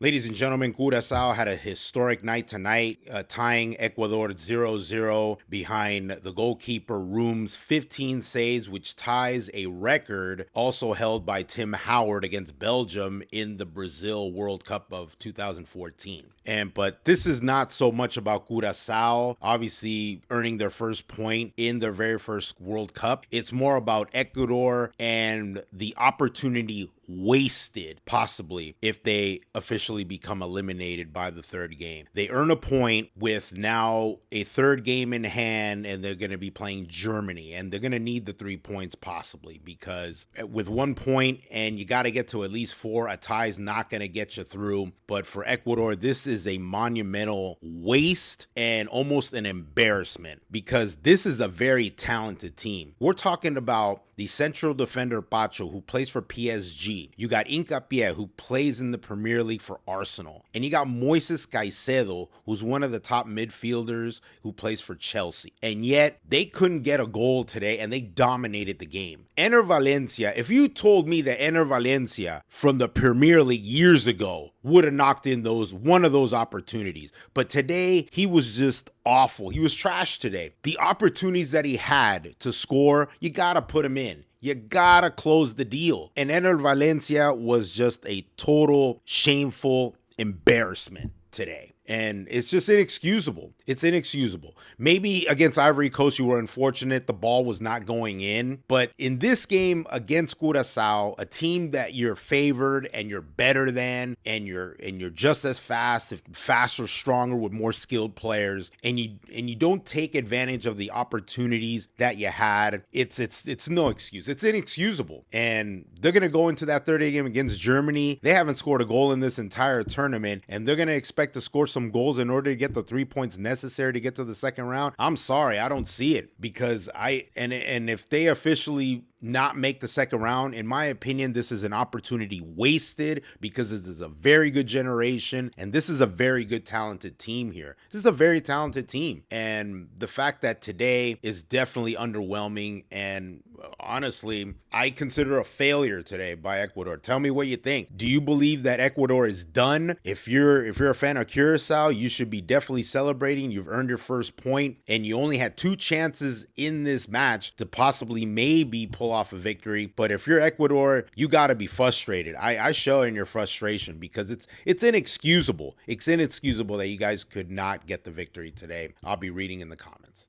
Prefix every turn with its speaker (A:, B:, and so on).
A: Ladies and gentlemen, Curacao had a historic night tonight, tying Ecuador 0-0 behind the goalkeeper Room's 15 saves, which ties a record also held by Tim Howard against Belgium in the Brazil World Cup of 2014. But this is not so much about Curacao, obviously earning their first point in their very first World Cup. It's more about Ecuador and the opportunity wasted, possibly, if they officially become eliminated by the third game. They earn a point with now a third game in hand, and they're going to be playing Germany, and they're going to need the 3 points possibly, because with 1 point and you got to get to at least 4, a tie is not going to get you through. But for Ecuador, this is a monumental waste and almost an embarrassment, because this is a very talented team. We're talking about the central defender Pacho, who plays for PSG. You got Hincapié, who plays in the Premier League for Arsenal. And you got Moises Caicedo, who's one of the top midfielders who plays for Chelsea. And yet, they couldn't get a goal today, and they dominated the game. Ener Valencia, if you told me that Ener Valencia from the Premier League years ago would have knocked in one of those opportunities. But today, he was just awful. He was trash today. The opportunities that he had to score, you gotta put him in. You gotta close the deal. And Ener Valencia was just a total shameful embarrassment today. And it's just inexcusable. It's inexcusable. Maybe against Ivory Coast, you were unfortunate. The ball was not going in. But in this game against Curacao, a team that you're favored and you're better than, and you're just as fast, if faster, stronger, with more skilled players, and you don't take advantage of the opportunities that you had, it's no excuse. It's inexcusable. And they're gonna go into that third game against Germany. They haven't scored a goal in this entire tournament, and they're gonna expect to score some goals in order to get the 3 points necessary to get to the second round. I'm sorry, I don't see it, because if they officially not make the second round, in my opinion, this is an opportunity wasted, because this is a very good generation and this is a very good talented team here. This is a very talented team, and the fact that today is definitely underwhelming, and honestly, I consider a failure today by Ecuador. Tell me what you think. Do you believe that Ecuador is done? If you're a fan of Curacao, you should be definitely celebrating. You've earned your first point, and you only had 2 chances in this match to possibly maybe pull off a victory. But if you're Ecuador, you got to be frustrated. I share in your frustration, because it's inexcusable. It's inexcusable that you guys could not get the victory today. I'll be reading in the comments.